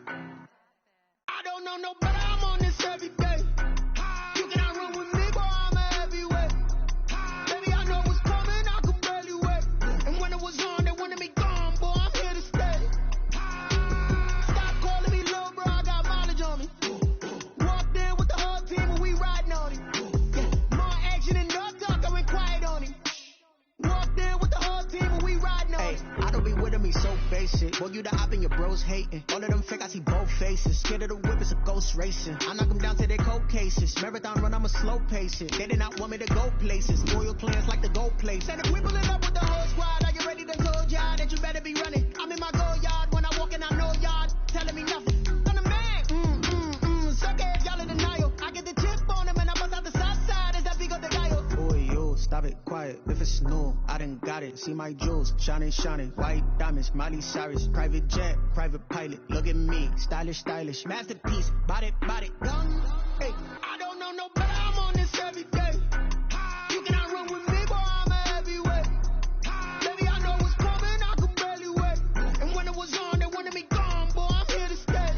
I don't know no better, I'm on this every day. You cannot run with me, boy, I'm a heavyweight. Baby, I know what's coming, I could barely wait. And when it was on, they wanted me gone, boy, I'm here to stay. Stop calling me little bro, I got mileage on me. Walked in with the whole team and we riding on him. Yeah, more action and no talk, I went quiet on him. Walked in with the whole team and we riding on him. I don't be with him, he's so basic. Boy, you the op and your bros hating. All of them fake, I see both faces. Scared of the whip, it's a ghost racing. I knock them down to their cold cases. Marathon run, I'm a slow pace it. They did not want me to go places. Loyal clans like the gold place. And if we pulling up with the whole squad, are you ready to told y'all that you better be running? I'm in my go yard when I walk in, I know y'all telling me nothing. I'm the man, suck it, y'all in denial. I get the chip on him and I bust out the south side. Is that Vigo de Gallo? Boy, yo, stop it, quiet. If it's new, I done got it. See my jewels, shining, white diamonds, Miley Cyrus, private jet, private pilot. Look at me, stylish, masterpiece, body, gun. Hey, I don't know no better, I'm on this every day. You cannot run with me, boy, I'm a heavyweight. Baby, I know what's coming, I could barely wait. And when it was on, they wanted me gone, boy, I'm here to stay.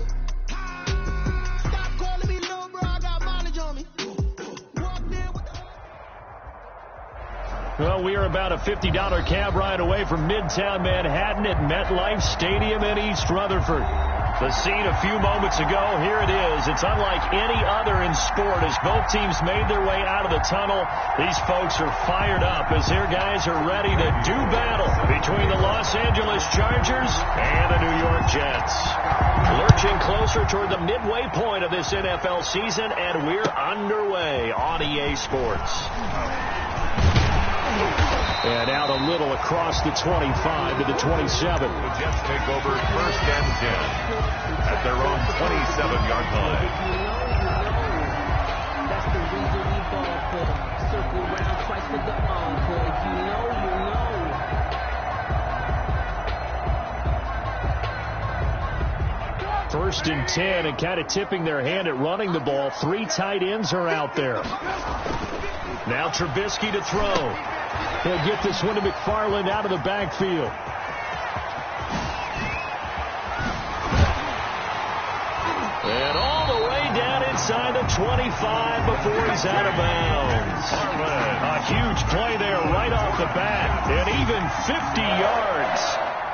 Stop calling me little bro, I got mileage on me. Walked in with the... Well, we are about a $50 cab ride away from Midtown Manhattan at MetLife Stadium in East Rutherford. The scene a few moments ago, here it is. It's unlike any other in sport as both teams made their way out of the tunnel. These folks are fired up as their guys are ready to do battle between the Los Angeles Chargers and the New York Jets. Lurching closer toward the midway point of this NFL season, and we're underway on EA Sports. And out a little across the 25 to the 27. The Jets take over 1st and 10 at their own 27-yard line. That's the reason we ball for. Circle around twice with the encore. You know. 1st and 10 and kind of tipping their hand at running the ball. 3 tight ends are out there. Now Trubisky to throw. He'll get this one to McFarland out of the backfield. And all the way down inside the 25 before he's out of bounds. A huge play there right off the bat. And even 50 yards.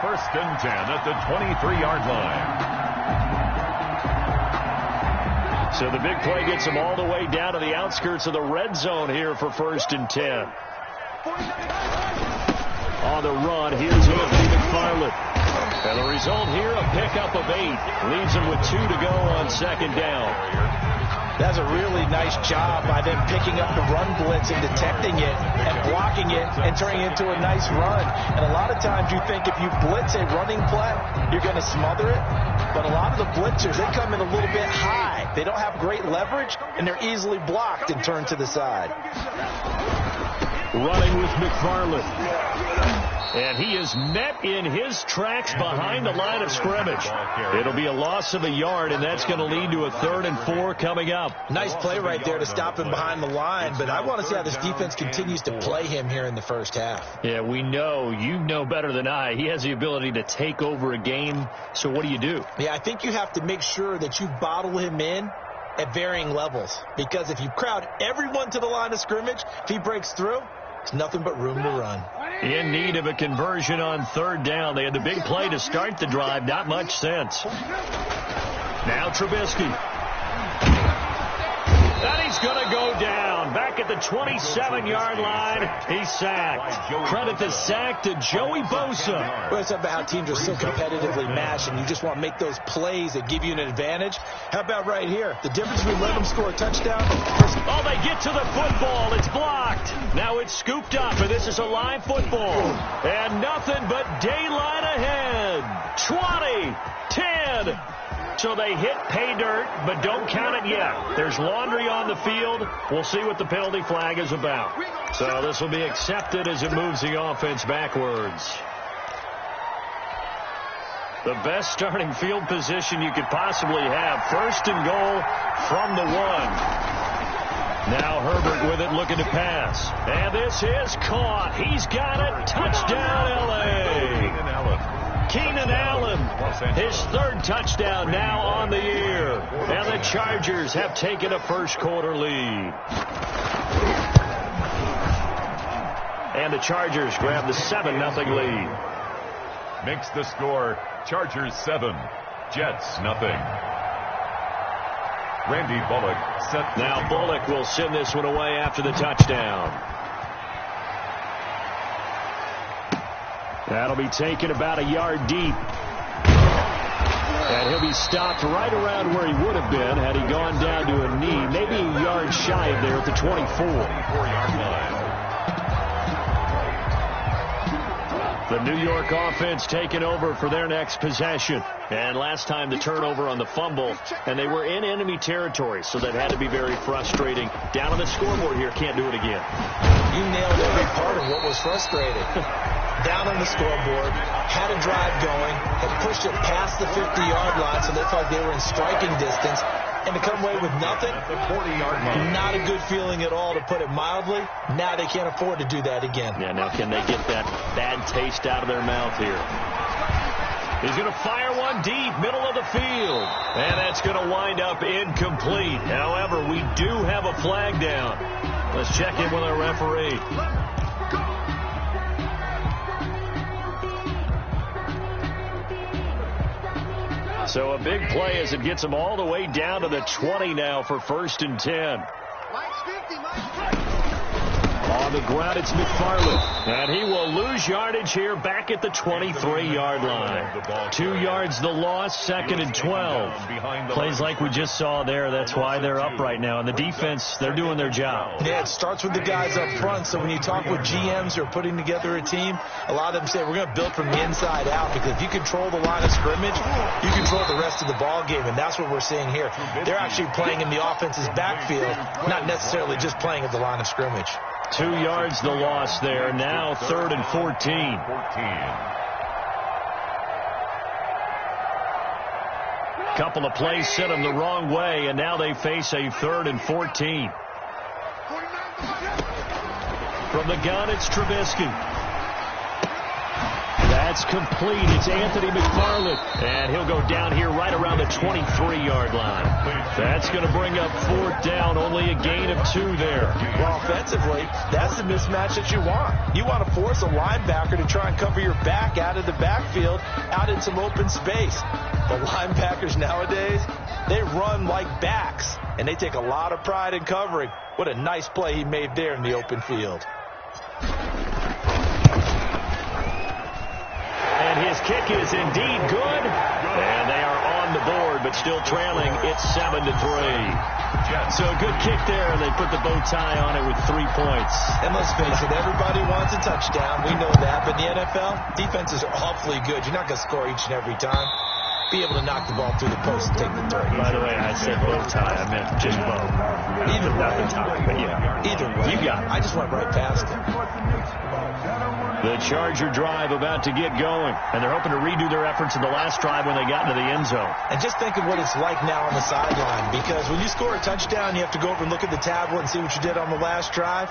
1st and 10 at the 23-yard line. So the big play gets him all the way down to the outskirts of the red zone here for 1st and 10. On the run, here's Anthony McFarland. And the result here, a pickup of 8. Leaves him with 2 to go on 2nd down. That's a really nice job by them picking up the run blitz and detecting it and blocking it and turning it into a nice run. And a lot of times you think if you blitz a running play, you're going to smother it. But a lot of the blitzers, they come in a little bit high. They don't have great leverage, and they're easily blocked and turned to the side. Running with McFarland. And he is met in his tracks behind the line of scrimmage. It'll be a loss of a yard, and that's going to lead to a 3rd and 4 coming up. Nice play right there to stop him behind the line, but I want to see how this defense continues to play him here in the 1st half. Yeah, we know. You know better than I. He has the ability to take over a game, so what do? Yeah, I think you have to make sure that you bottle him in at varying levels, because if you crowd everyone to the line of scrimmage, if he breaks through, it's nothing but room to run. In need of a conversion on 3rd down. They had the big play to start the drive. Not much sense. Now Trubisky. And he's going to go down. Back at the 27-yard line. He's sacked. Credit the sack to Joey Bosa. Well, it's about how teams are so competitively matched, and you just want to make those plays that give you an advantage. How about right here? The difference between letting them score a touchdown. Oh, they get to the football. It's blocked. Now it's scooped up, and this is a live football. And nothing but daylight ahead. 20, 10. So they hit pay dirt, but don't count it yet. There's laundry on the field. We'll see what the penalty flag is about. So this will be accepted as it moves the offense backwards. The best starting field position you could possibly have. 1st and goal from the 1. Now Herbert with it, looking to pass. And this is caught. He's got it. Touchdown, L.A. Keenan Allen, his third touchdown now on the year. And the Chargers have taken a first-quarter lead. And the Chargers grab the 7-0 lead. Makes the score Chargers 7, Jets 0. Randy Bullock set. Now Bullock will send this one away after the touchdown. That'll be taken about a yard deep. And he'll be stopped right around where he would have been had he gone down to a knee, maybe a yard shy of there at the 24-yard line. The New York offense taking over for their next possession. And last time the turnover on the fumble, and they were in enemy territory, so that had to be very frustrating. Down on the scoreboard here, can't do it again. You nailed every part of what was frustrating. Down on the scoreboard, had a drive going, and pushed it past the 50-yard line, so they thought they were in striking distance. And to come away with nothing, not a good feeling at all, to put it mildly. Now they can't afford to do that again. Yeah, now can they get that bad taste out of their mouth here? He's going to fire one deep, middle of the field. And that's going to wind up incomplete. However, we do have a flag down. Let's check in with our referee. So a big play as it gets them all the way down to the 20 now for 1st and 10. On the ground, it's McFarland. And he will lose yardage here back at the 23-yard line. 2 yards the loss, 2nd and 12. Plays like we just saw there. That's why they're up right now. And the defense, they're doing their job. Yeah, it starts with the guys up front. So when you talk with GMs who are putting together a team, a lot of them say we're going to build from the inside out, because if you control the line of scrimmage, you control the rest of the ball game. And that's what we're seeing here. They're actually playing in the offense's backfield, not necessarily just playing at the line of scrimmage. 2 yards the loss there. Now 3rd and 14. Couple of plays sent them the wrong way, and now they face a 3rd and 14. From the gun, it's Trubisky. That's complete. It's Anthony McFarland. And he'll go down here right around the 23-yard line. That's going to bring up 4th down. Only a gain of 2 there. Well, offensively, that's the mismatch that you want. You want to force a linebacker to try and cover your back out of the backfield, out in some open space. The linebackers nowadays, they run like backs, and they take a lot of pride in covering. What a nice play he made there in the open field. And his kick is indeed good. And they are on the board, but still trailing. It's 7-3. So a good kick there, and they put the bow tie on it with 3 points. And let's face it, everybody wants a touchdown. We know that. But in the NFL, defenses are awfully good. You're not going to score each and every time. Be able to knock the ball through the post and take the throw. By the way, I said bow tie. I meant just bow. Either way. Not the tie, but yeah. Either way. You got it. I just went right past it. The Charger drive about to get going, and they're hoping to redo their efforts in the last drive when they got into the end zone. And just think of what it's like now on the sideline, because when you score a touchdown, you have to go over and look at the tablet and see what you did on the last drive.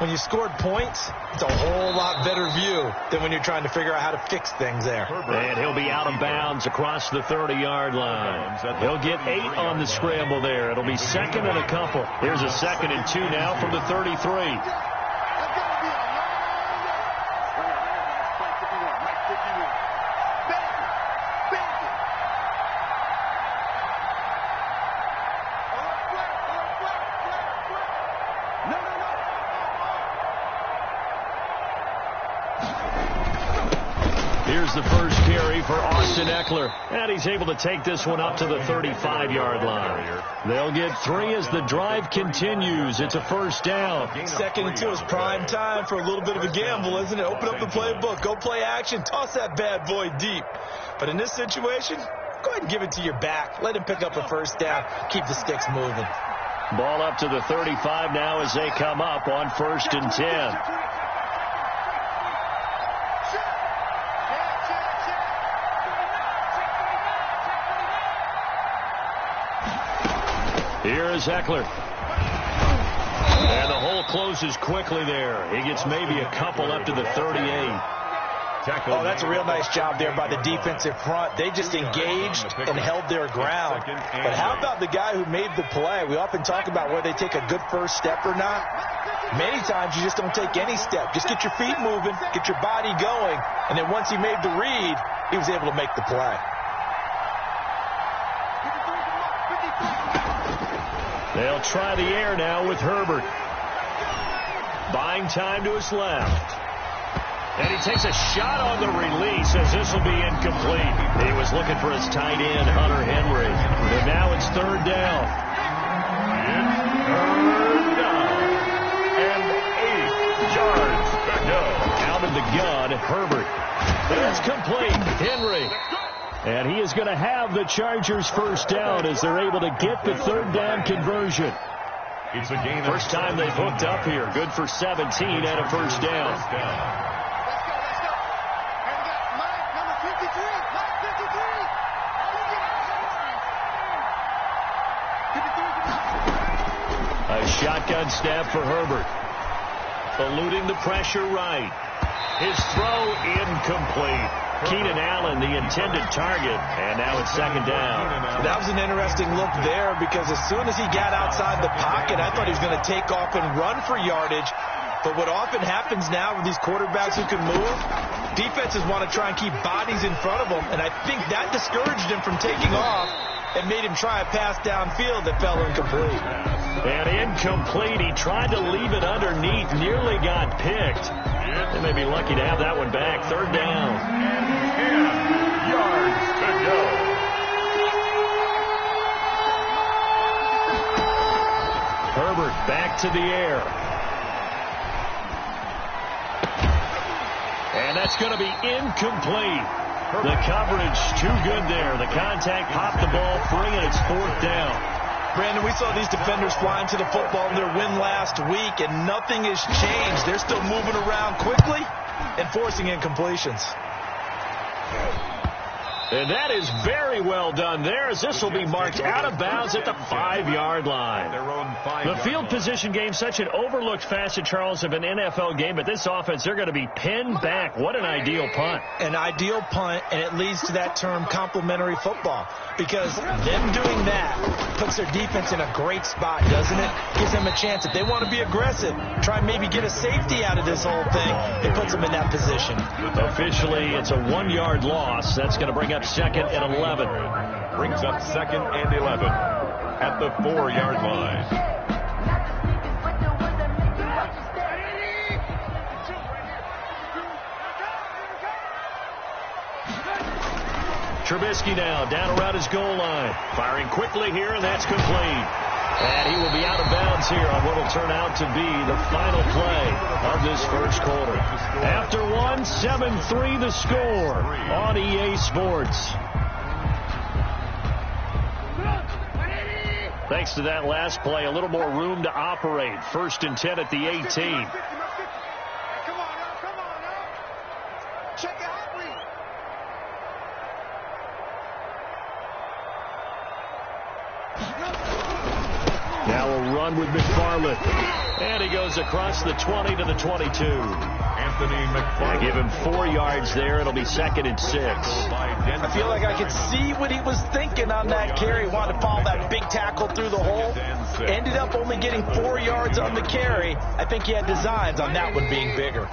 When you scored points, it's a whole lot better view than when you're trying to figure out how to fix things there. And he'll be out of bounds across the 30-yard line. He'll get 8 on the scramble there. It'll be 2nd and a couple. Here's a 2nd and 2 now from the 33. Here's the first carry for Austin Eckler. And he's able to take this one up to the 35-yard line. They'll get 3 as the drive continues. It's a 1st down. 2nd and 2 is prime time for a little bit of a gamble, isn't it? Open up the playbook. Go play action. Toss that bad boy deep. But in this situation, go ahead and give it to your back. Let him pick up a 1st down. Keep the sticks moving. Ball up to the 35 now as they come up on 1st and 10. Here is Eckler. And the hole closes quickly there. He gets maybe a couple up to the 38. tackle. Oh, that's a real nice job there by the defensive front. They just engaged and held their ground. But how about the guy who made the play? We often talk about whether they take a good first step or not. Many times you just don't take any step. Just get your feet moving, get your body going, and then once he made the read, he was able to make the play. They'll try the air now with Herbert. Buying time to his left. And he takes a shot on the release as this will be incomplete. He was looking for his tight end, Hunter Henry. But now it's third down. Third down. And 8 yards to go. Out of the gun, Herbert. It's complete. Henry. And he is going to have the Chargers first down as they're able to get the third down conversion. It's a gain. First time they've hooked up here. Good for 17 and a first down. A shotgun snap for Herbert. Eluding the pressure right. His throw incomplete. Keenan Allen, the intended target, and now it's second down. That was an interesting look there because as soon as he got outside the pocket, I thought he was going to take off and run for yardage. But what often happens now with these quarterbacks who can move, defenses want to try and keep bodies in front of them, and I think that discouraged him from taking off and made him try a pass downfield that fell incomplete. And incomplete. He tried to leave it underneath, nearly got picked. They may be lucky to have that one back. Third down. 10 yards to go. Herbert back to the air. And that's going to be incomplete. The coverage too good there. The contact popped the ball free, and it's fourth down. Brandon, we saw these defenders flying to the football in their win last week, and nothing has changed. They're still moving around quickly and forcing incompletions. And that is very well done there, as this will be marked out of bounds at the 5-yard line. The field position game, such an overlooked facet, Charles, of an NFL game, but this offense, they're going to be pinned back. What an ideal punt. An ideal punt, and it leads to that term complementary football, because them doing that puts their defense in a great spot, doesn't it? Gives them a chance. If they want to be aggressive, try and maybe get a safety out of this whole thing, it puts them in that position. Officially, it's a 1-yard loss. That's going to bring up second and 11. Brings up second and 11 at the 4-yard line. Trubisky now down around his goal line. Firing quickly here, and that's complete. And he will be out of bounds here on what will turn out to be the final play of this first quarter. After one, 7-3 the score on EA Sports. Thanks to that last play, a little more room to operate. First and 10 at the 18. Now a run with McFarland. And he goes across the 20 to the 22. Anthony McFarland. Give him 4 yards there. It'll be second and 6. I feel like I could see what he was thinking on that carry. Wanted to follow that big tackle through the hole. Ended up only getting 4 yards on the carry. I think he had designs on that one being bigger.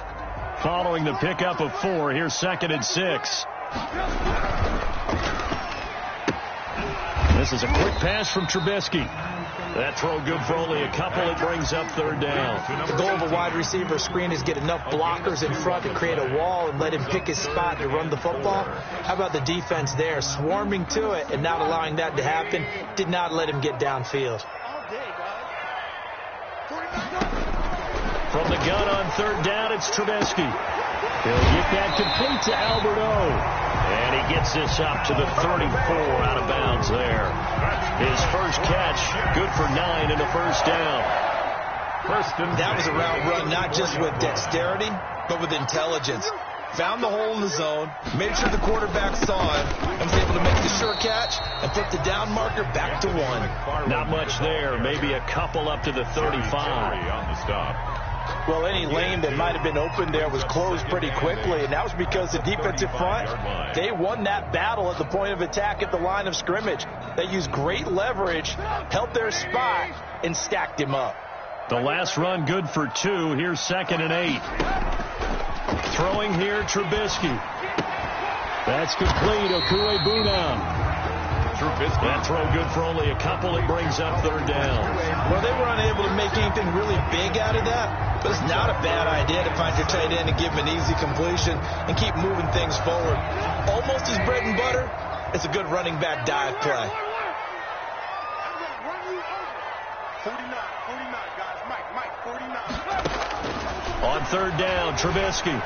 Following the pickup of 4, here's second and 6. This is a quick pass from Trubisky. That throw good for only a couple. It brings up third down. The goal of a wide receiver screen is get enough blockers in front to create a wall and let him pick his spot to run the football. How about the defense there, swarming to it and not allowing that to happen? Did not let him get downfield. From the gun on third down, it's Trubisky. He'll get that complete to Albert O. And he gets this up to the 34 out of bounds there. His first catch, good for 9 and a first down. That was a route run, not just with dexterity, but with intelligence. Found the hole in the zone, made sure the quarterback saw it, and was able to make the sure catch and put the down marker back to 1. Not much there, maybe a couple up to the 35. On the stop. Well, any lane that might have been open there was closed pretty quickly, and that was because the defensive front, they won that battle at the point of attack at the line of scrimmage. They used great leverage, held their spot, and stacked him up. The last run good for 2. Here's 2nd and 8. Throwing here, Trubisky. That's complete. Okuegbuna. That throw good for only a couple. It brings up 3rd down. Well, they were unable to make anything really big out of that, but it's not a bad idea to find your tight end and give him an easy completion and keep moving things forward. Almost his bread and butter. It's a good running back dive play. 49, guys. Mike, 49. On 3rd down, Trubisky.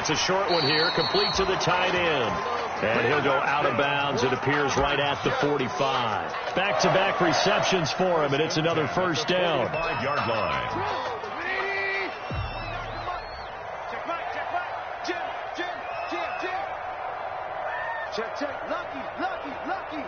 It's a short one here, complete to the tight end. And he'll go out of bounds, it appears, right at the 45. Back-to-back receptions for him, and it's another 1st down. 5-yard line. Check. Lucky.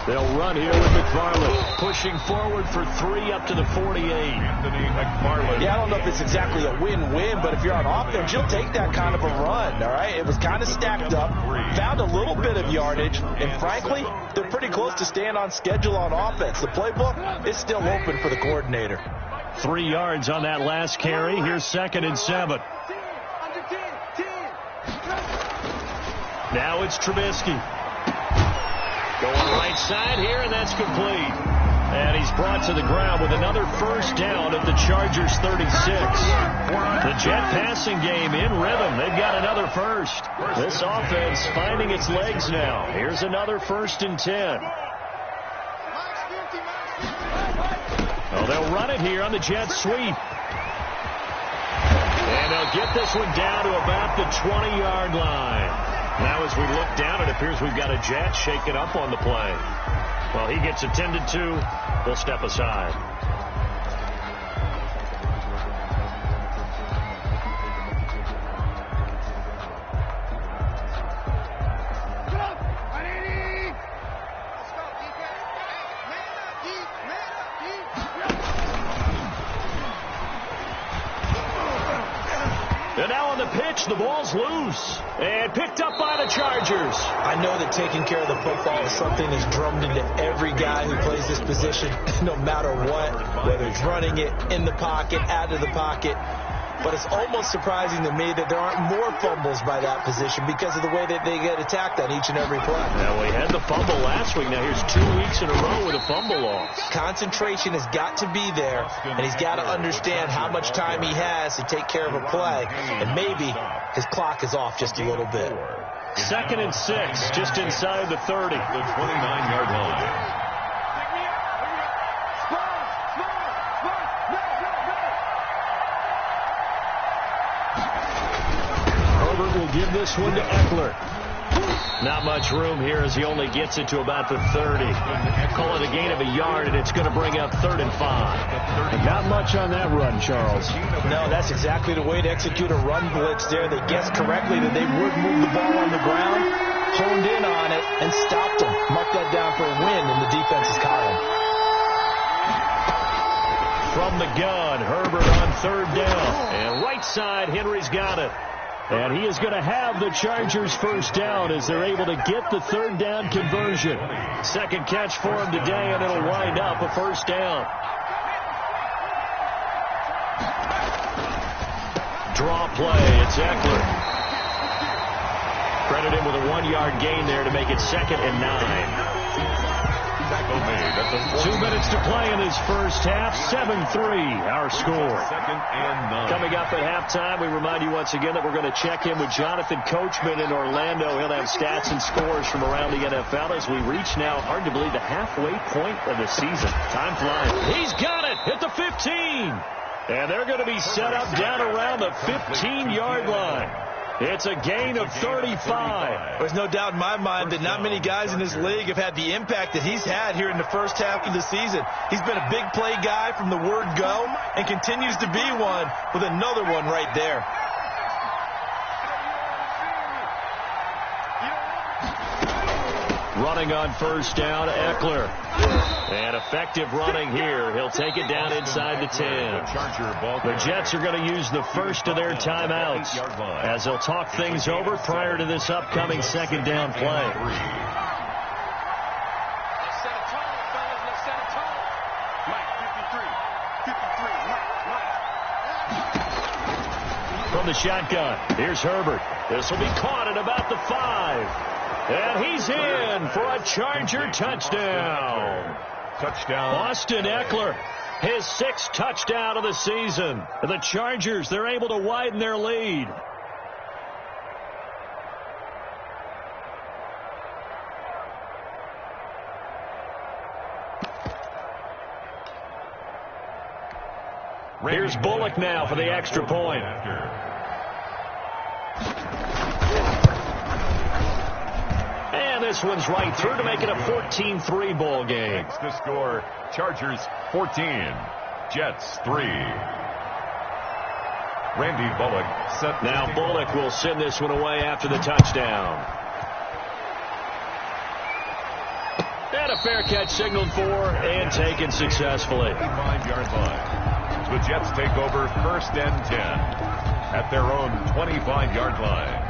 They'll run here with McFarland, pushing forward for 3 up to the 48. Anthony McFarland. Yeah, I don't know if it's exactly a win-win, but if you're on offense, you'll take that kind of a run, all right? It was kind of stacked up, found a little bit of yardage, and frankly, they're pretty close to staying on schedule on offense. The playbook is still open for the coordinator. 3 yards on that last carry. Here's 2nd and 7. Now it's Trubisky. Going right side here, and that's complete. And he's brought to the ground with another 1st down at the Chargers 36. The Jet passing game in rhythm. They've got another 1st. This offense finding its legs now. Here's another 1st and 10. Oh, they'll run it here on the Jet sweep. And they'll get this one down to about the 20-yard line. Now as we look down, it appears we've got a Jet shaken up on the play. Well, he gets attended to. We'll step aside. And now on the pitch, the ball's loose. And picked up by the Chargers. I know that taking care of the football is something that's drummed into every guy who plays this position, no matter what, whether it's running it, in the pocket, out of the pocket. But it's almost surprising to me that there aren't more fumbles by that position because of the way that they get attacked on each and every play. Now, we had the fumble last week. Now, here's 2 weeks in a row with a fumble loss. Concentration has got to be there, and he's got to understand how much time he has to take care of a play. And maybe his clock is off just a little bit. 2nd and 6, just inside the 30. The 29-yard line. Will give this one to Eckler. Not much room here as he only gets it to about the 30. Call it a gain of a yard, and it's going to bring up 3rd and 5. Not much on that run, Charles. No, that's exactly the way to execute a run blitz there. They guessed correctly that they would move the ball on the ground, honed in on it, and stopped them. Mark that down for a win in the defense's column. From the gun, Herbert on 3rd down. And right side, Henry's got it. And he is going to have the Chargers 1st down as they're able to get the 3rd down conversion. 2nd catch for him today, and it'll wind up a 1st down. Draw play. It's Eckler. Credit him with a 1-yard gain there to make it 2nd and 9. 2 minutes to play in his first half. 7-3, our score. 2nd and 9. Coming up at halftime, we remind you once again that we're going to check in with Jonathan Coachman in Orlando. He'll have stats and scores from around the NFL as we reach now, hard to believe, the halfway point of the season. Time flies. He's got it at the 15. And they're going to be set up down around the 15-yard line. It's a gain of 35. There's no doubt in my mind that not many guys in this league have had the impact that he's had here in the first half of the season. He's been a big play guy from the word go and continues to be one with another one right there. running on first down, Eckler. And effective running here. He'll take it down inside the 10. The Jets are going to use the first of their timeouts as they'll talk things over prior to this upcoming second down play. From the shotgun, here's Herbert. This will be caught at about the 5. And he's in for a Charger touchdown. Austin Eckler, his 6th touchdown of the season. The Chargers, they're able to widen their lead. Here's Bullock now for the extra point. And this one's right through to make it a 14-3 ball game. The score, Chargers 14, Jets 3. Randy Bullock set. Now Bullock will send this one away after the touchdown. And a fair catch signaled for and taken successfully. 5-yard line. The Jets take over 1st and 10 at their own 25-yard line.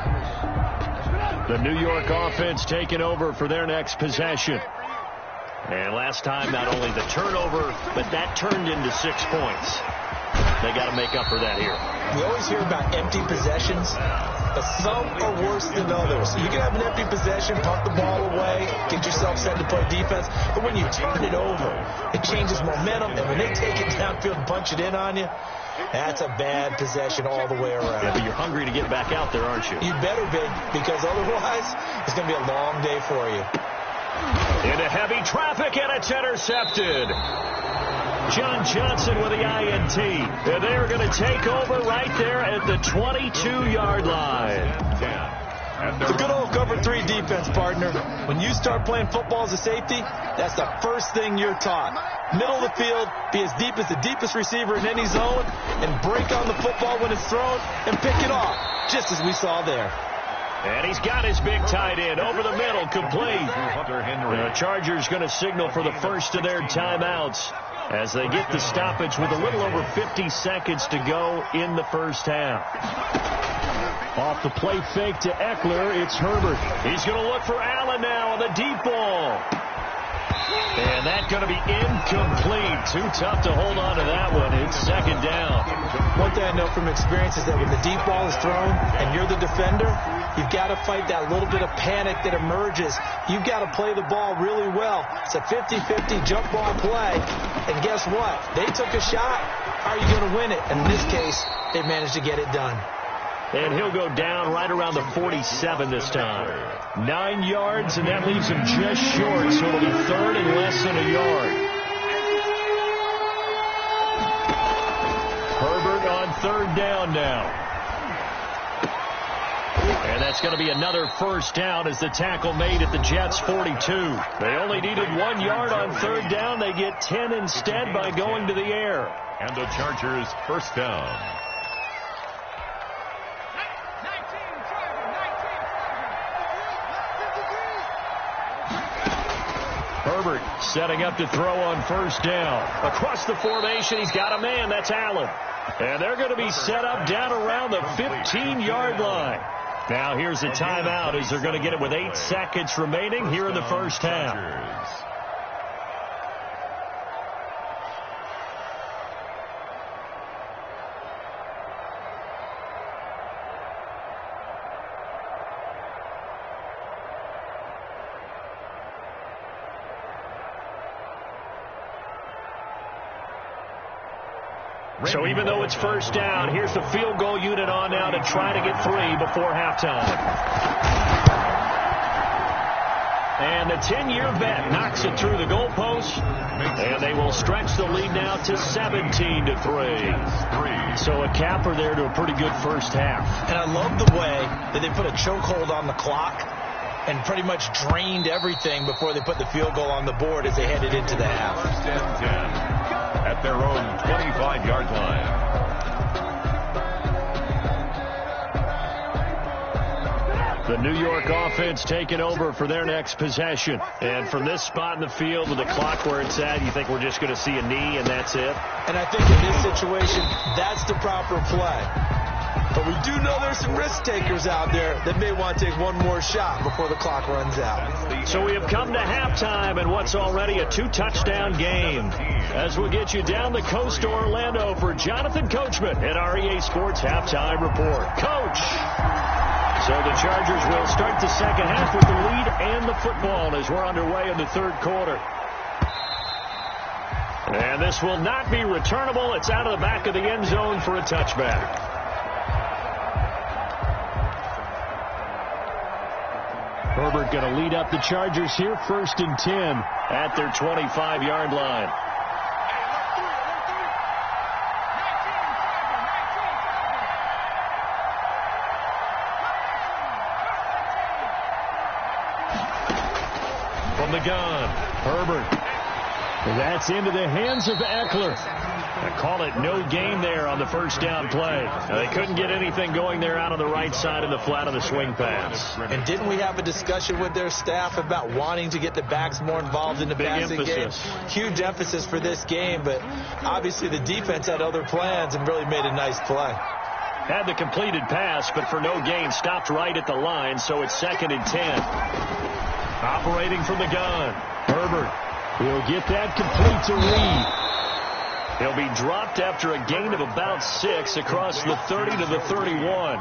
The New York offense taking over for their next possession. And last time, not only the turnover, but that turned into 6 points. They got to make up for that here. We always hear about empty possessions, but some are worse than others. You can have an empty possession, pump the ball away, get yourself set to play defense, but when you turn it over, it changes momentum, and when they take it downfield and punch it in on you, that's a bad possession all the way around. Yeah, but you're hungry to get back out there, aren't you? You better be, because otherwise, it's going to be a long day for you. Into heavy traffic, and it's intercepted. John Johnson with the INT. And they're going to take over right there at the 22-yard line. It's a good old cover 3 defense, partner. When you start playing football as a safety, that's the first thing you're taught. Middle of the field, be as deep as the deepest receiver in any zone, and break on the football when it's thrown and pick it off, just as we saw there. And he's got his big tight end over the middle, complete. The Chargers going to signal for the first of their timeouts as they get the stoppage with a little over 50 seconds to go in the first half. Off the play fake to Eckler, it's Herbert. He's going to look for Allen now on the deep ball. And that's going to be incomplete. Too tough to hold on to that one. It's second down. One thing I know from experience is that when the deep ball is thrown and you're the defender, you've got to fight that little bit of panic that emerges. You've got to play the ball really well. It's a 50-50 jump ball play. And guess what? They took a shot. How are you going to win it? And in this case, they managed to get it done. And he'll go down right around the 47 this time. 9 yards, and that leaves him just short, so it'll be 3rd and less than a yard. Herbert on 3rd down now. And that's going to be another first down as the tackle made at the Jets' 42. They only needed 1 yard on 3rd down. They get 10 instead by going to the air. And the Chargers' first down. Herbert setting up to throw on first down. Across the formation, he's got a man. That's Allen. And they're going to be set up down around the 15-yard line. Now here's a timeout as they're going to get it with 8 seconds remaining here in the first half. So even though it's first down, here's the field goal unit on now to try to get 3 before halftime. And the 10-year vet knocks it through the goalpost, and they will stretch the lead now to 17-3. So a capper there to a pretty good first half. And I love the way that they put a chokehold on the clock and pretty much drained everything before they put the field goal on the board as they headed into the half. First and 10 at their own 25-yard line. The New York offense taking over for their next possession. And from this spot in the field with the clock where it's at, you think we're just going to see a knee and that's it? And I think in this situation, that's the proper play. But we do know there's some risk takers out there that may want to take one more shot before the clock runs out. So we have come to halftime in what's already a 2-touchdown game. As we'll get you down the coast to Orlando for Jonathan Coachman at our EA Sports Halftime Report. Coach! So the Chargers will start the second half with the lead and the football as we're underway in the third quarter. And this will not be returnable. It's out of the back of the end zone for a touchback. Herbert going to lead up the Chargers here, 1st and 10 at their 25-yard line. From the gun, Herbert. And that's into the hands of Eckler. I call it no gain there on the first down play. They couldn't get anything going there out on the right side of the flat of the swing pass. And didn't we have a discussion with their staff about wanting to get the backs more involved in the passing game? Huge emphasis for this game, but obviously the defense had other plans and really made a nice play. Had the completed pass, but for no gain, stopped right at the line, so it's 2nd and 10. Operating from the gun, Herbert. He'll get that complete to Reed. He'll be dropped after a gain of about 6 across the 30 to the 31.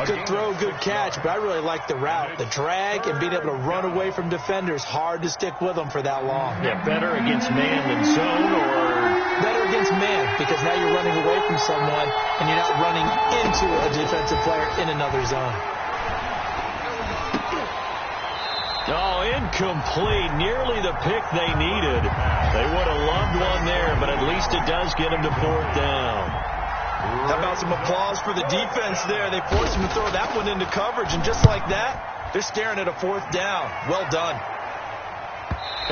Good throw, good catch, but I really like the route. The drag and being able to run away from defenders, hard to stick with them for that long. Yeah, better against man than zone, or? Better against man, because now you're running away from someone and you're not running into a defensive player in another zone. Oh, incomplete. Nearly the pick they needed. They would have loved one there, but at least it does get them to 4th down. How about some applause for the defense there? They forced him to throw that one into coverage, and just like that, they're staring at a 4th down. Well done.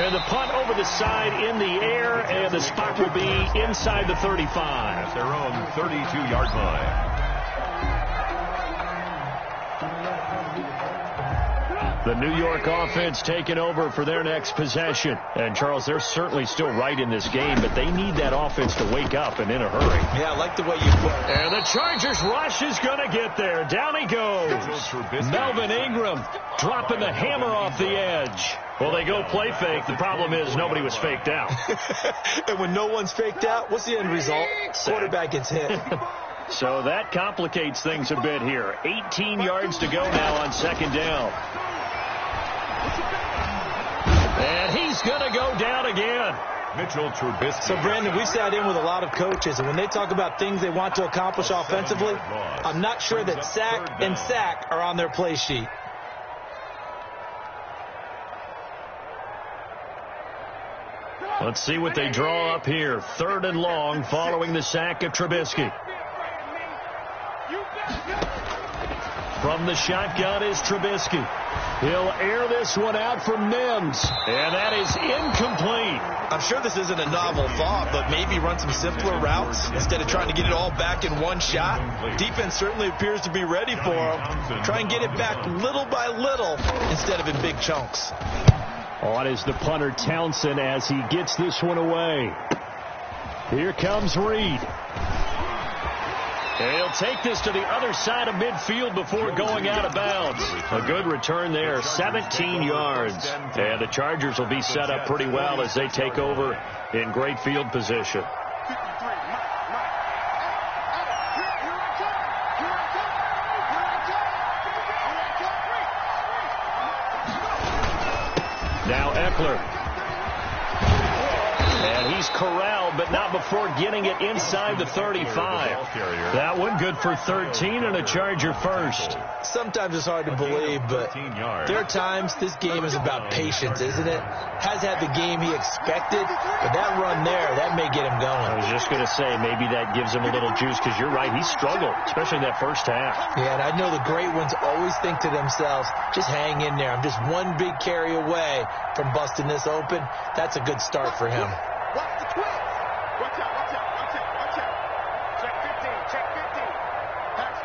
And the punt over the side in the air, and the spot will be inside the 35. Their own 32-yard line. The New York offense taking over for their next possession. And, Charles, they're certainly still right in this game, but they need that offense to wake up and in a hurry. Yeah, I like the way you put it. And the Chargers rush is going to get there. Down he goes. Melvin Ingram dropping the hammer off the edge. Well, they go play fake. The problem is nobody was faked out. And when no one's faked out, what's the end result? Quarterback gets hit. So that complicates things a bit here. 18 yards to go now on 2nd down. And he's going to go down again. Mitchell Trubisky. So, Brandon, we sat in with a lot of coaches, and when they talk about things they want to accomplish offensively, I'm not sure that sack and sack are on their play sheet. Let's see what they draw up here. 3rd and long following the sack of Trubisky. From the shotgun is Trubisky. He'll air this one out for Mims. And that is incomplete. I'm sure this isn't a novel thought, but maybe run some simpler routes instead of trying to get it all back in one shot. Defense certainly appears to be ready for him. Try and get it back little by little instead of in big chunks. On is the punter Townsend as he gets this one away. Here comes Reed. And he'll take this to the other side of midfield before going out of bounds. A good return there, 17 yards. And the Chargers will be set up pretty well as they take over in great field position. Now Eckler. And he's corralled, but not before getting it inside the 35. That one good for 13 and a Charger first. Sometimes it's hard to believe, but there are times this game is about patience, isn't it? Has had the game he expected, but that run there, that may get him going. I was just going to say, maybe that gives him a little juice, because you're right, he struggled, especially in that first half. Yeah, and I know the great ones always think to themselves, just hang in there. I'm just one big carry away from busting this open. That's a good start for him. Watch the twist. Watch out, watch out, watch out, watch out. Check 15, check 15. Pass.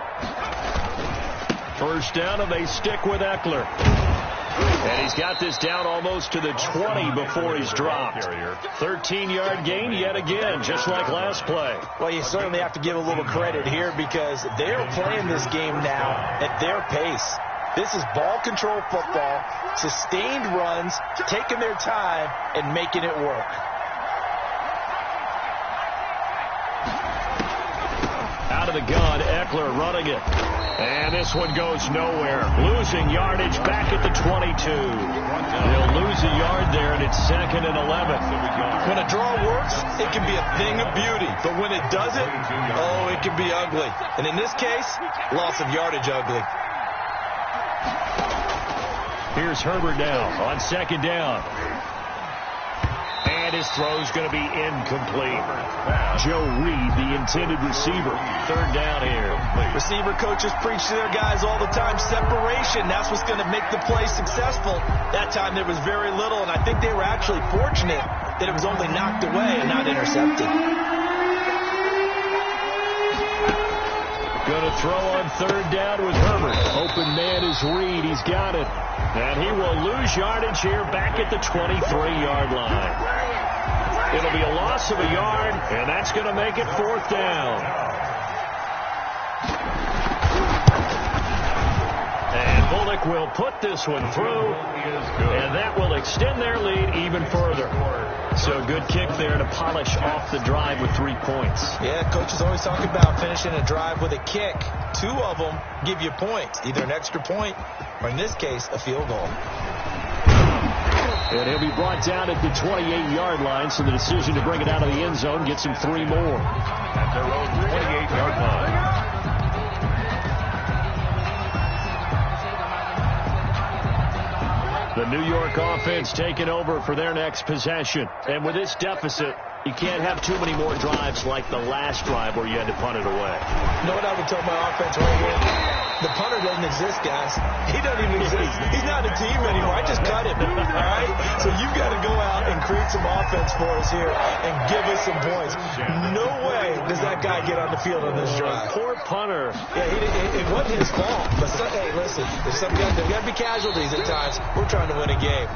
First down, and they stick with Eckler. And he's got this down almost to the 20 before he's dropped. 13-yard gain yet again, just like last play. Well, you certainly have to give a little credit here because they're playing this game now at their pace. This is ball control football, sustained runs, taking their time, and making it work. Out of the gun, Eckler running it. And this one goes nowhere. Losing yardage back at the 22. They'll lose a yard there, and it's 2nd and 11. When a draw works, it can be a thing of beauty. But when it doesn't, oh, it can be ugly. And in this case, loss of yardage ugly. Here's Herbert now on 2nd down. And his throw's going to be incomplete. Joe Reed, the intended receiver. 3rd down here. Receiver coaches preach to their guys all the time. Separation, that's what's going to make the play successful. That time there was very little, and I think they were actually fortunate that it was only knocked away and not intercepted. Going to throw on 3rd down with Herbert. Open man is Reed. He's got it. And he will lose yardage here back at the 23-yard line. It'll be a loss of a yard, and that's going to make it 4th down. And Bullock will put this one through, and that will extend their lead even further. So good kick there to polish off the drive with 3 points. Yeah, coaches always talk about finishing a drive with a kick. 2 of them give you points, either an extra point or, in this case, a field goal. And he'll be brought down at the 28-yard line, so the decision to bring it out of the end zone gets him 3 more. At their own 28-yard line. The New York offense taking over for their next possession. And with this deficit, you can't have too many more drives like the last drive where you had to punt it away. You know what I would tell my offense right here? The punter doesn't exist, guys. He doesn't even exist. He's not a team anymore. I just cut him, all right? So you've got to go out and create some offense for us here and give us some points. No way does that guy get on the field on this drive. Poor punter. Yeah, it wasn't his fault. But, hey, listen, there's got to be casualties at times. We're trying to win a game.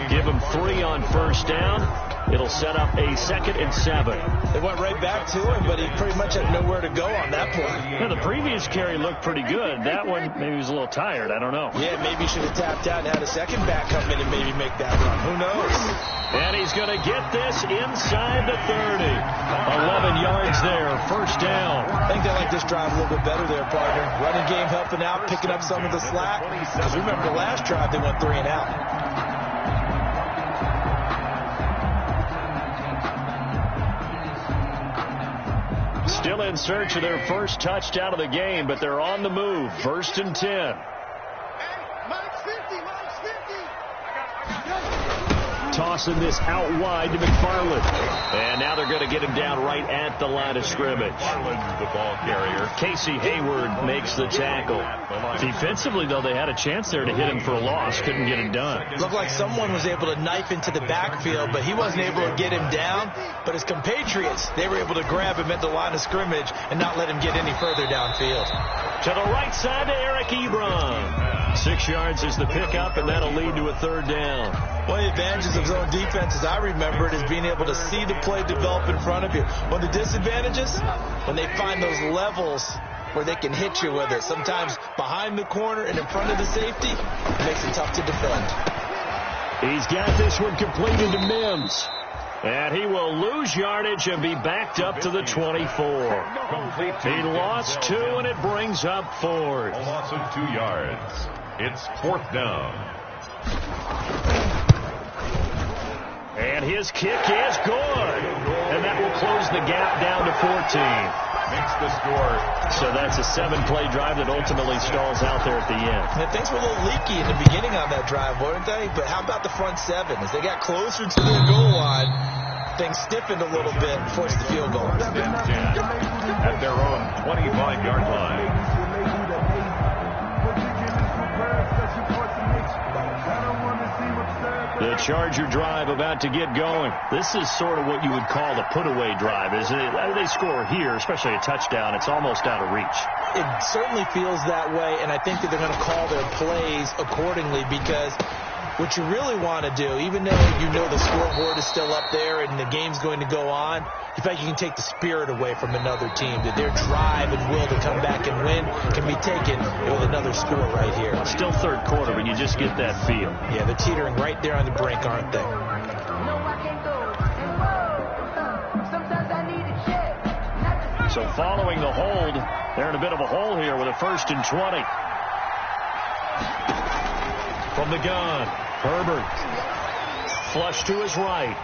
Give him 3 on 1st down. It'll set up a 2nd and 7. They went right back to him, but he pretty much had nowhere to go on that play. Yeah, the previous carry looked pretty good. That one, maybe he was a little tired. I don't know. Yeah, maybe he should have tapped out and had a second back come in and maybe make that run. Who knows? And he's going to get this inside the 30. 11 yards there, 1st down. I think they like this drive a little bit better there, partner. Running game helping out, picking up some of the slack. Because remember the last drive, they went 3 and out. Still in search of their first touchdown of the game, but they're on the move. 1st and 10. Tossing this out wide to McFarland. And now they're going to get him down right at the line of scrimmage. The ball carrier. Casey Hayward makes the tackle. Defensively, though, they had a chance there to hit him for a loss. Couldn't get it done. Looked like someone was able to knife into the backfield, but he wasn't able to get him down. But his compatriots, they were able to grab him at the line of scrimmage and not let him get any further downfield. To the right side to Eric Ebron. 6 yards is the pickup, and that'll lead to a 3rd down. One of the advantages of zone defense, as I remember it, is being able to see the play develop in front of you. One of the disadvantages, when they find those levels where they can hit you with it. Sometimes behind the corner and in front of the safety, it makes it tough to defend. He's got this one completed to Mims. And he will lose yardage and be backed up to the 24. He lost 2, and it brings up 4th. A loss of 2 yards. It's 4th down. And his kick is good. And that will close the gap down to 14. Makes the score. So that's a 7-play drive that ultimately stalls out there at the end. And things were a little leaky in the beginning on that drive, weren't they? But how about the front 7? As they got closer to their goal line, things stiffened a little bit and forced the field goal. At their own 25-yard line. The Charger drive about to get going. This is sort of what you would call the put-away drive, isn't it? They score here, especially a touchdown. It's almost out of reach. It certainly feels that way, and I think that they're going to call their plays accordingly, because what you really want to do, even though you know the scoreboard is still up there and the game's going to go on, in fact, you can take the spirit away from another team, that their drive and will to come back and win can be taken with another score right here. Still third quarter, but you just get that feel. Yeah, they're teetering right there on the brink, aren't they? So following the hold, they're in a bit of a hole here with a 1st and 20. From the gun, Herbert. Flush to his right.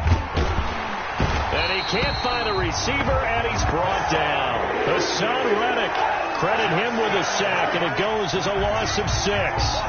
And he can't find a receiver, and he's brought down. Hassan Reddick. Credit him with a sack, and it goes as a loss of 6.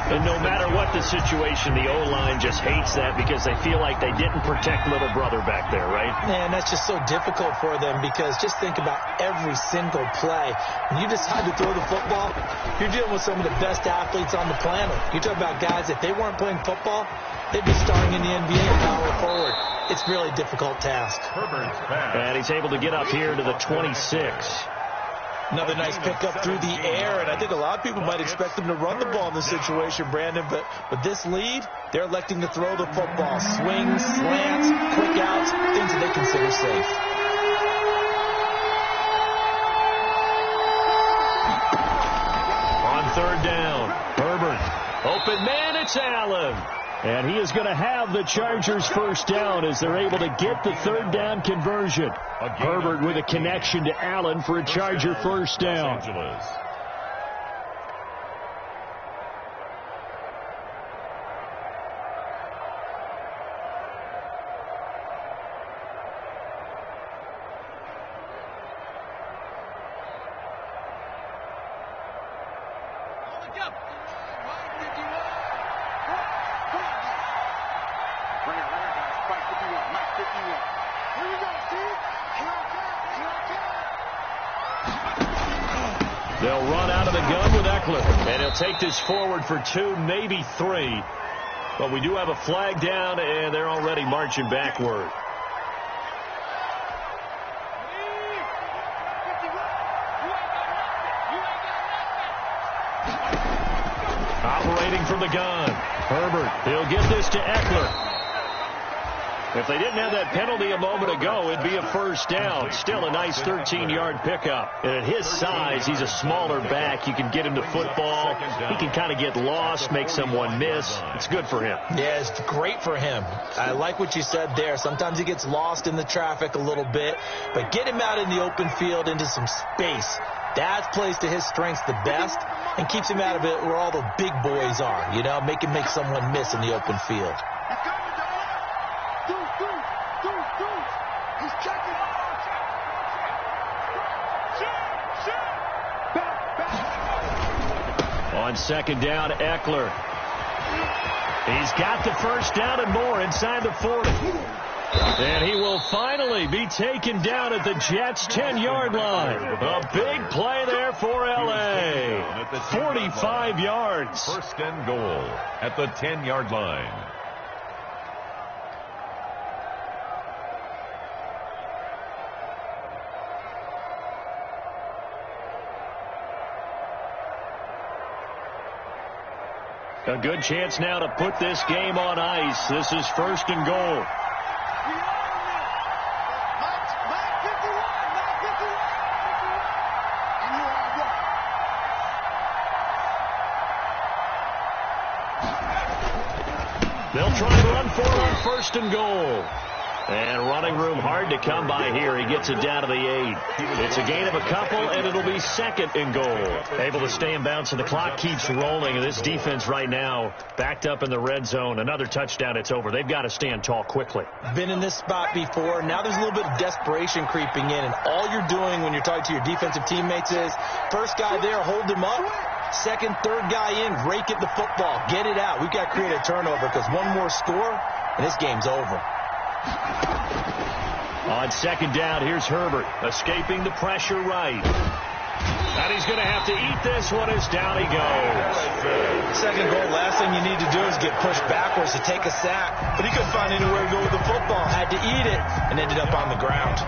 And no matter what the situation, the O-line just hates that because they feel like they didn't protect little brother back there, right? Man, that's just so difficult for them, because just think about every single play. When you decide to throw the football, you're dealing with some of the best athletes on the planet. You talk about guys, if they weren't playing football, they'd be starting in the NBA and power forward. It's a really difficult task. And he's able to get up here to the 26. Another nice pickup through the air, and I think a lot of people might expect them to run the ball in this situation, Brandon, but with this lead, they're electing to throw the football. Swings, slants, quick outs, things that they consider safe. On 3rd down, Herbert. Open man, it's Allen. And he is going to have the Chargers' 1st down as they're able to get the 3rd down conversion. Herbert with a connection to Allen for a Charger 1st down. They'll run out of the gun with Eckler, and he'll take this forward for 2, maybe 3. But we do have a flag down, and they're already marching backward. Operating from the gun, Herbert. He'll get this to Eckler. If they didn't have that penalty a moment ago, it'd be a 1st down. Still a nice 13-yard pickup. And at his size, he's a smaller back. You can get him to football. He can kind of get lost, make someone miss. It's good for him. Yeah, it's great for him. I like what you said there. Sometimes he gets lost in the traffic a little bit, but get him out in the open field into some space. That plays to his strengths the best and keeps him out of it where all the big boys are. You know, make him make someone miss in the open field. On 2nd down, Eckler. He's got the 1st down and more inside the 40. And he will finally be taken down at the Jets' 10-yard line. A big play there for L.A. 45 yards. 1st and goal at the 10-yard line. A good chance now to put this game on ice. This is 1st and goal. They'll try and run for it on 1st and goal. And running room hard to come by here. He gets it down to the 8. It's a gain of a couple, and it'll be 2nd and goal. Able to stay in bounds, and the clock keeps rolling. And this defense right now backed up in the red zone. Another touchdown, it's over. They've got to stand tall quickly. Been in this spot before. Now there's a little bit of desperation creeping in, and all you're doing when you're talking to your defensive teammates is, first guy there, hold him up. 2nd, 3rd guy in, rake at the football. Get it out. We've got to create a turnover because one more score, and this game's over. On 2nd down, here's Herbert, escaping the pressure right. And he's going to have to eat this one as down he goes. Second goal, last thing you need to do is get pushed backwards to take a sack. But he couldn't find anywhere to go with the football. Had to eat it and ended up on the ground.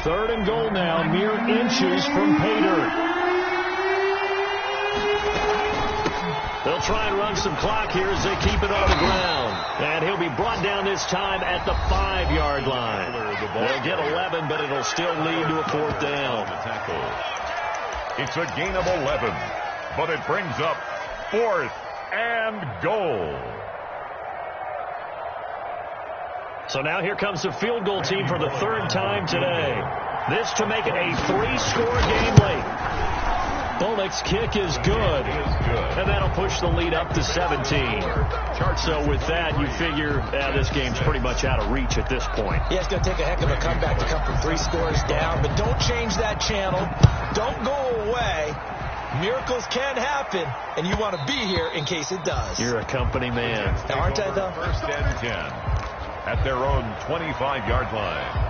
Third and goal now, mere inches from Pater. They'll try and run some clock here as they keep it on the ground. And he'll be brought down this time at the 5-yard line. They'll get 11, but it'll still lead to a 4th down. It's a gain of 11, but it brings up 4th and goal. So now here comes the field goal team for the 3rd time today. This to make it a 3-score game late. Bullock's kick is good. And that'll push the lead up to 17. So with that, you figure this game's pretty much out of reach at this point. Yeah, it's going to take a heck of a comeback to come from 3 scores down. But don't change that channel. Don't go away. Miracles can happen, and you want to be here in case it does. You're a company man. Now, aren't I, though? 1st and 10 at their own 25-yard line.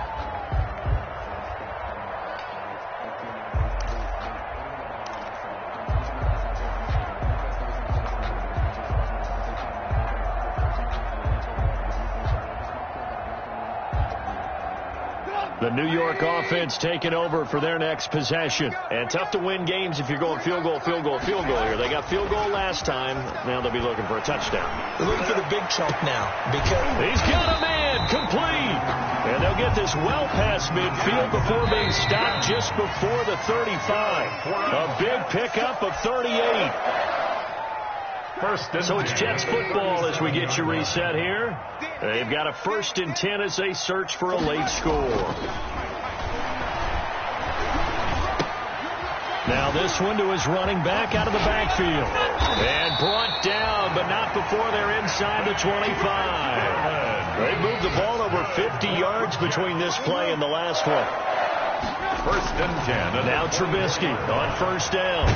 The New York offense taking over for their next possession. And tough to win games if you're going field goal here. They got field goal last time. Now they'll be looking for a touchdown. They're looking for the big chunk now. Because he's got a man complete. And they'll get this well past midfield before being stopped just before the 35. A big pickup of 38. So it's Jets football as we get you reset here. They've got a 1st and 10 as they search for a late score. Now this one to his running back out of the backfield. And brought down, but not before they're inside the 25. They moved the ball over 50 yards between this play and the last one. 1st and 10. Now Trubisky on 1st down.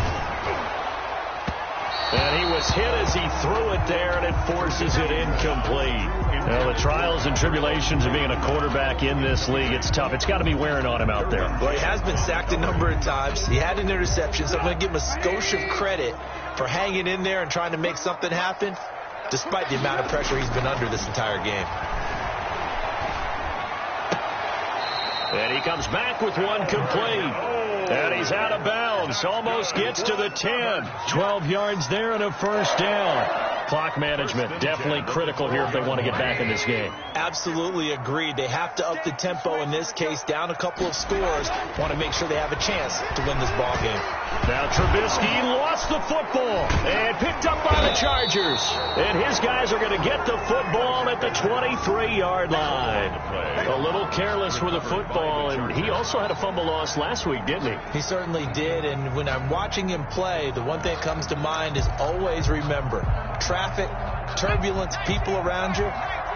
And he was hit as he threw it there, and it forces it incomplete. Well, the trials and tribulations of being a quarterback in this league, it's tough. It's got to be wearing on him out there. Well, he has been sacked a number of times. He had an interception, so I'm going to give him a skosh of credit for hanging in there and trying to make something happen, despite the amount of pressure he's been under this entire game. And he comes back with one complete. And he's out of bounds. Almost gets to the 10. 12 yards there and a 1st down. Clock management definitely critical here if they want to get back in this game. Absolutely agreed. They have to up the tempo in this case, down a couple of scores. Want to make sure they have a chance to win this ball game. Now Trubisky lost the football and picked up by the Chargers. And his guys are going to get the football at the 23-yard line. A little careless with the football, and he also had a fumble loss last week, didn't he? He certainly did, and when I'm watching him play, the one thing that comes to mind is always remember, traffic, turbulence, people around you,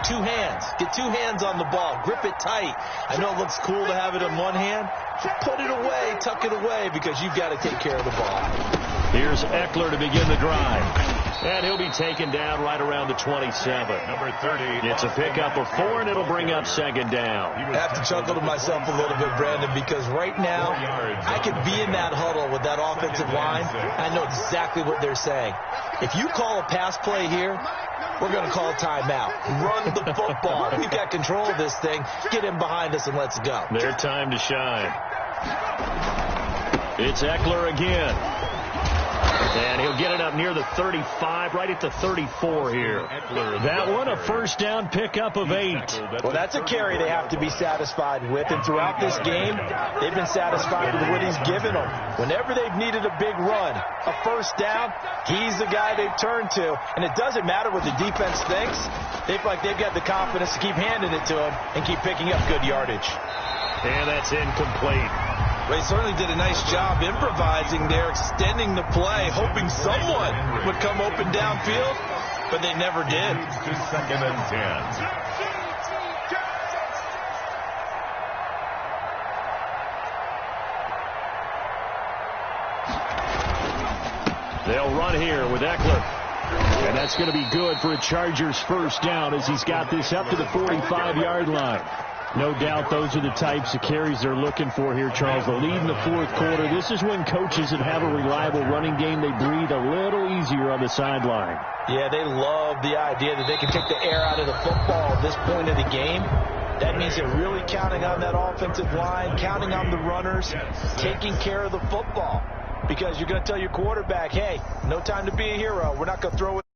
2 hands. Get 2 hands on the ball. Grip it tight. I know it looks cool to have it in one hand. Put it away, tuck it away, because you've got to take care of the ball. Here's Eckler to begin the drive. And he'll be taken down right around the 27. Number 30. It's a pickup of 4, and it'll bring up 2nd down. I have to chuckle to myself a little bit, Brandon, because right now I could be in that huddle with that offensive line. I know exactly what they're saying. If you call a pass play here, we're going to call a timeout. Run the football. We've got control of this thing. Get in behind us and let's go. Their time to shine. It's Eckler again. And he'll get it up near the 35, right at the 34 here. That one, a 1st down pickup of 8. Well, that's a carry they have to be satisfied with. And throughout this game, they've been satisfied with what he's given them. Whenever they've needed a big run, a 1st down, he's the guy they've turned to. And it doesn't matter what the defense thinks. They feel like they've got the confidence to keep handing it to him and keep picking up good yardage. And that's incomplete. Well, he certainly did a nice job improvising there, extending the play, hoping someone would come open downfield, but they never did. To 2nd and 10. They'll run here with Eckler. And that's going to be good for a Chargers first down as he's got this up to the 45-yard line. No doubt those are the types of carries they're looking for here, Charles. The lead in the fourth quarter. This is when coaches that have a reliable running game, they breathe a little easier on the sideline. Yeah, they love the idea that they can take the air out of the football at this point of the game. That means they're really counting on that offensive line, counting on the runners, taking care of the football. Because you're going to tell your quarterback, hey, no time to be a hero. We're not going to throw it.